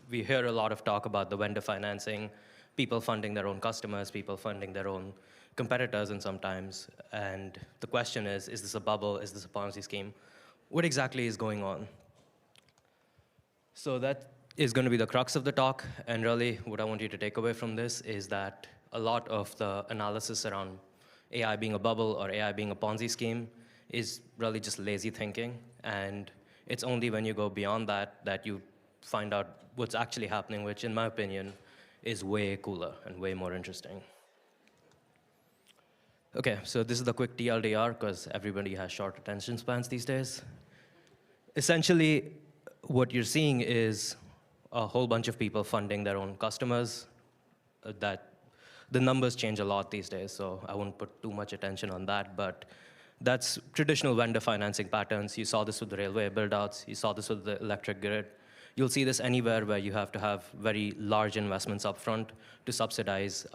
we hear a lot of talk about the vendor financing, people funding their own customers, people funding their own competitors and sometimes. And the question is this a bubble? Is this a Ponzi scheme? What exactly is going on? So that is going to be the crux of the talk. And really, what I want you to take away from this is that a lot of the analysis around AI being a bubble or AI being a Ponzi scheme is really just lazy thinking. And it's only when you go beyond that that you find out what's actually happening, which, in my opinion, is way cooler and way more interesting. OK, so this is the quick TLDR, because everybody has short attention spans these days. Essentially, what you're seeing is a whole bunch of people funding their own customers. That the numbers change a lot these days, so I won't put too much attention on that. But that's traditional vendor financing patterns. You saw this with the railway buildouts. You saw this with the electric grid. You'll see this anywhere where you have to have very large investments upfront to subsidize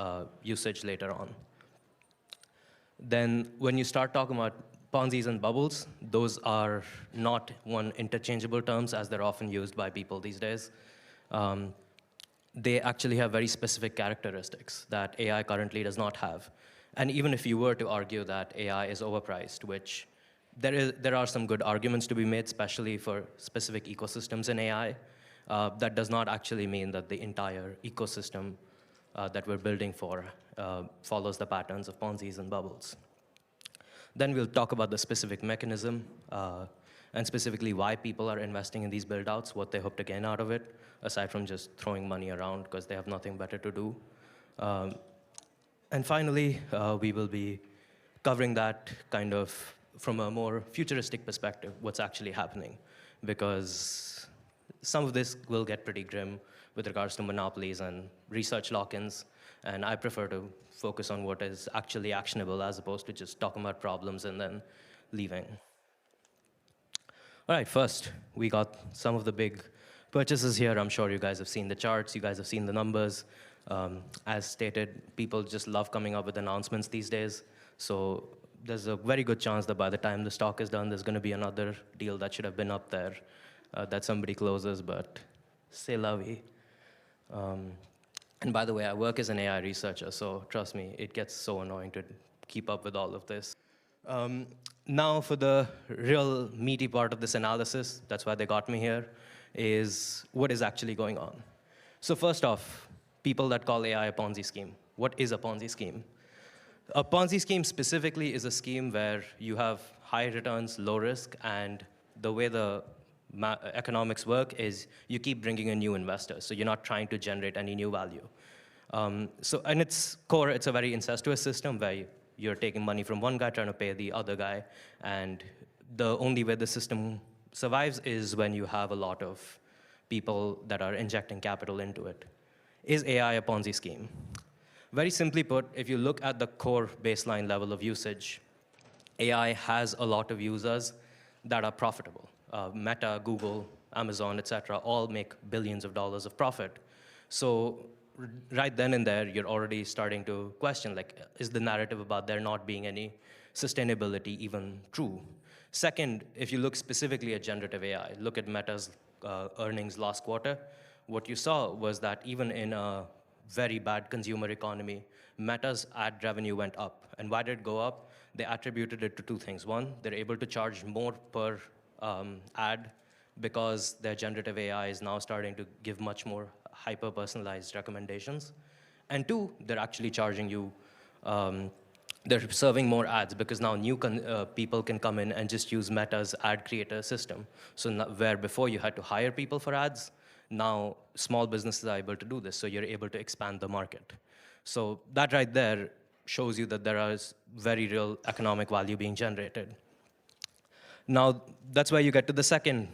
usage later on. Then when you start talking about Ponzi's and bubbles, those are not one interchangeable terms as they're often used by people these days. They actually have very specific characteristics that AI currently does not have. And even if you were to argue that AI is overpriced, which there are some good arguments to be made, especially for specific ecosystems in AI, that does not actually mean that the entire ecosystem that we're building for follows the patterns of Ponzi's and bubbles. Then we'll talk about the specific mechanism and specifically why people are investing in these build-outs, what they hope to gain out of it, aside from just throwing money around because they have nothing better to do. And finally, we will be covering that kind of from a more futuristic perspective, what's actually happening, because some of this will get pretty grim with regards to monopolies and research lock-ins, and I prefer to focus on what is actually actionable as opposed to just talking about problems and then leaving. All right, first, we got some of the big purchases here. I'm sure you guys have seen the charts, you guys have seen the numbers. As stated, people just love coming up with announcements these days. So there's a very good chance that by the time the stock is done, there's going to be another deal that should have been up there that somebody closes, but c'est la vie. And by the way, I work as an AI researcher, so trust me, it gets so annoying to keep up with all of this. Now for the real meaty part of this analysis, that's why they got me here, is what is actually going on. So first off, people that call AI a Ponzi scheme. What is a Ponzi scheme? A Ponzi scheme specifically is a scheme where you have high returns, low risk, and the way the economics work is you keep bringing in new investors, so you're not trying to generate any new value. So in its core, it's a very incestuous system where you're taking money from one guy, trying to pay the other guy, and the only way the system survives is when you have a lot of people that are injecting capital into it. Is AI a Ponzi scheme? Very simply put, if you look at the core baseline level of usage, AI has a lot of users that are profitable. Meta, Google, Amazon, et cetera, all make billions of dollars of profit. So right then and there, you're already starting to question, like, is the narrative about there not being any sustainability even true? Second, if you look specifically at generative AI, look at Meta's earnings last quarter, what you saw was that even in a very bad consumer economy, Meta's ad revenue went up. And why did it go up? They attributed it to two things. One, they're able to charge more per ad because their generative AI is now starting to give much more hyper-personalized recommendations. And two, they're actually charging you, they're serving more ads because now new people can come in and just use Meta's ad creator system. So where before you had to hire people for ads, now small businesses are able to do this, so you're able to expand the market. So that right there shows you that there is very real economic value being generated. Now, that's where you get to the second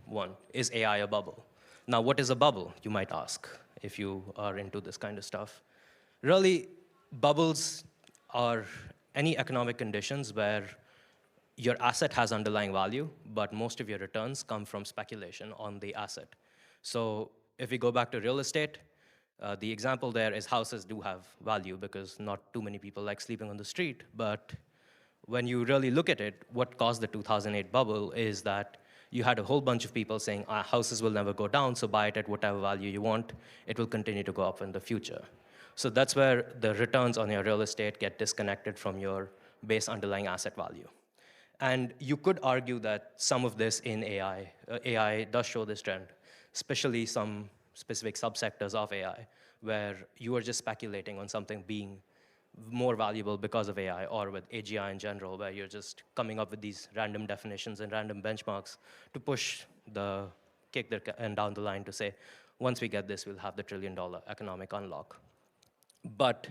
one. Is AI a bubble? Now, what is a bubble, you might ask, if you are into this kind of stuff. Really, bubbles are any economic conditions where your asset has underlying value, but most of your returns come from speculation on the asset. So if we go back to real estate, the example there is houses do have value because not too many people like sleeping on the street. But when you really look at it, what caused the 2008 bubble is that you had a whole bunch of people saying, houses will never go down, so buy it at whatever value you want. It will continue to go up in the future. So that's where the returns on your real estate get disconnected from your base underlying asset value. And you could argue that some of this in AI, AI does show this trend, especially some specific subsectors of AI, where you are just speculating on something being more valuable because of AI, or with AGI in general, where you're just coming up with these random definitions and random benchmarks to push the kick the can down the line to say, once we get this, we'll have the $1 trillion economic unlock. But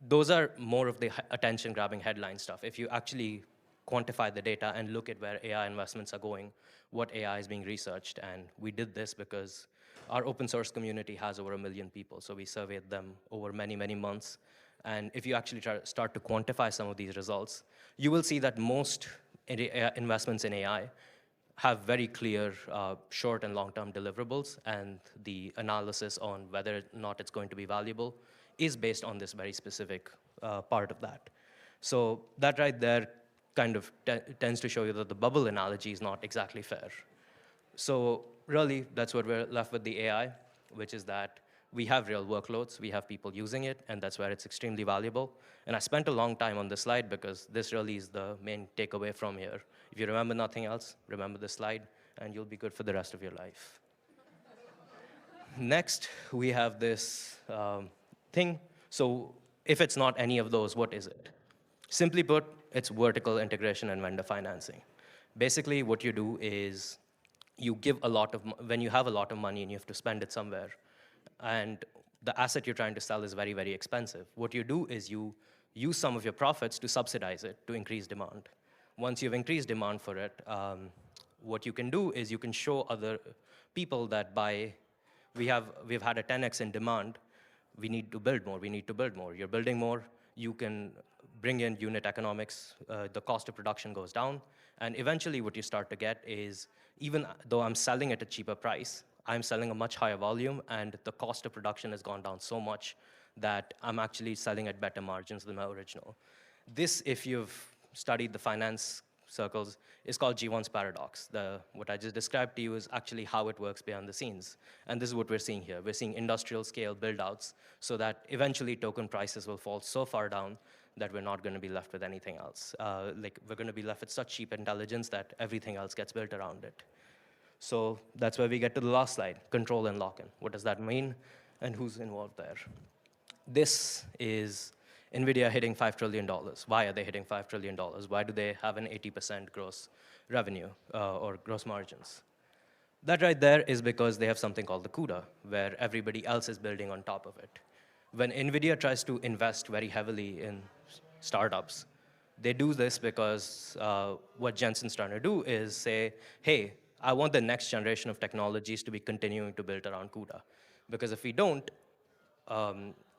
those are more of the attention-grabbing headline stuff. If you actually quantify the data and look at where AI investments are going, what AI is being researched, and we did this because our open source community has over 1 million people, so we surveyed them over many, many months. And if you actually start to quantify some of these results, you will see that most investments in AI have very clear short and long-term deliverables, and the analysis on whether or not it's going to be valuable is based on this very specific part of that. So that right there kind of tends to show you that the bubble analogy is not exactly fair. So really, that's what we're left with the AI, which is that we have real workloads, we have people using it, and that's where it's extremely valuable. And I spent a long time on this slide because this really is the main takeaway from here. If you remember nothing else, remember this slide, and you'll be good for the rest of your life. Next, we have this thing. So if it's not any of those, what is it? Simply put, it's vertical integration and vendor financing. Basically, what you do is you give a lot of, when you have a lot of money and you have to spend it somewhere, and the asset you're trying to sell is very, very expensive, what you do is you use some of your profits to subsidize it to increase demand. Once you've increased demand for it, what you can do is you can show other people that we've had a 10x in demand, we need to build more, we need to build more. You're building more, you can bring in unit economics, the cost of production goes down, and eventually what you start to get is, even though I'm selling at a cheaper price, I'm selling a much higher volume, and the cost of production has gone down so much that I'm actually selling at better margins than my original. This, if you've studied the finance circles, is called G1's paradox. What I just described to you is actually how it works behind the scenes. And this is what we're seeing here. We're seeing industrial scale build-outs so that eventually token prices will fall so far down that we're not going to be left with anything else. We're going to be left with such cheap intelligence that everything else gets built around it. So that's where we get to the last slide, control and lock-in. What does that mean, and who's involved there? This is NVIDIA hitting $5 trillion. Why are they hitting $5 trillion? Why do they have an 80% gross revenue or gross margins? That right there is because they have something called the CUDA, where everybody else is building on top of it. When NVIDIA tries to invest very heavily in startups, they do this because what Jensen's trying to do is say, hey, I want the next generation of technologies to be continuing to build around CUDA. Because if we don't,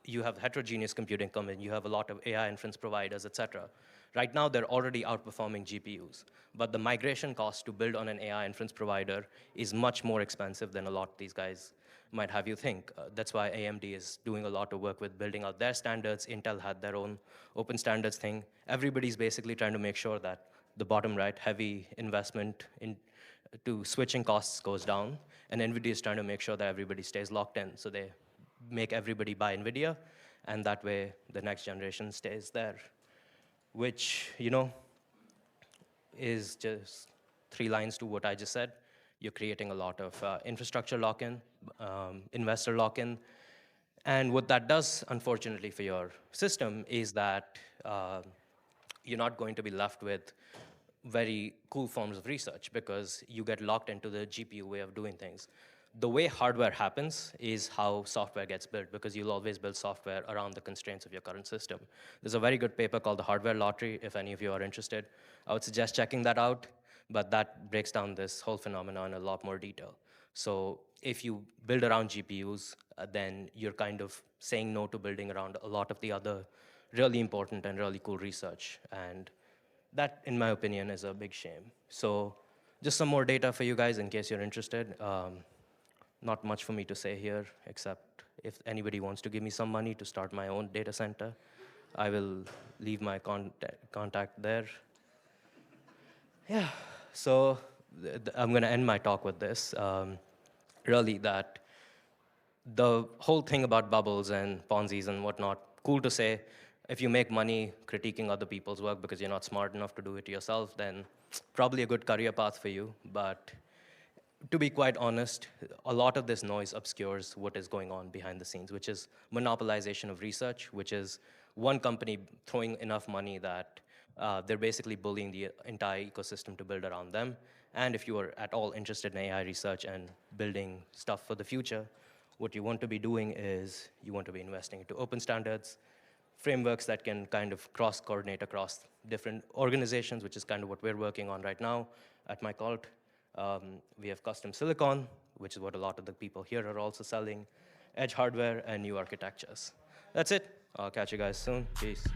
you have heterogeneous computing come in, you have a lot of AI inference providers, et cetera. Right now, they're already outperforming GPUs. But the migration cost to build on an AI inference provider is much more expensive than a lot of these guys might have you think. That's why AMD is doing a lot of work with building out their standards. Intel had their own open standards thing. Everybody's basically trying to make sure that the bottom right, heavy investment to switching costs goes down, and NVIDIA is trying to make sure that everybody stays locked in. So they make everybody buy NVIDIA, and that way the next generation stays there, which, is just 3 lines to what I just said. You're creating a lot of infrastructure lock-in, investor lock-in, and what that does, unfortunately for your system, is that you're not going to be left with very cool forms of research because you get locked into the GPU way of doing things. The way hardware happens is how software gets built, because you'll always build software around the constraints of your current system. There's a very good paper called The Hardware Lottery, if any of you are interested. I would suggest checking that out, but that breaks down this whole phenomenon in a lot more detail. So if you build around GPUs, then you're kind of saying no to building around a lot of the other really important and really cool research. And that, in my opinion, is a big shame. So just some more data for you guys in case you're interested. Not much for me to say here, except if anybody wants to give me some money to start my own data center, I will leave my contact there. Yeah, so I'm going to end my talk with this. Really, that the whole thing about bubbles and Ponzi's and whatnot, cool to say. If you make money critiquing other people's work because you're not smart enough to do it yourself, then probably a good career path for you. But to be quite honest, a lot of this noise obscures what is going on behind the scenes, which is monopolization of research, which is one company throwing enough money that they're basically bullying the entire ecosystem to build around them. And if you are at all interested in AI research and building stuff for the future, what you want to be doing is you want to be investing into open standards, frameworks that can kind of cross-coordinate across different organizations, which is kind of what we're working on right now at my cult. We have custom silicon, which is what a lot of the people here are also selling, edge hardware, and new architectures. That's it. I'll catch you guys soon. Peace.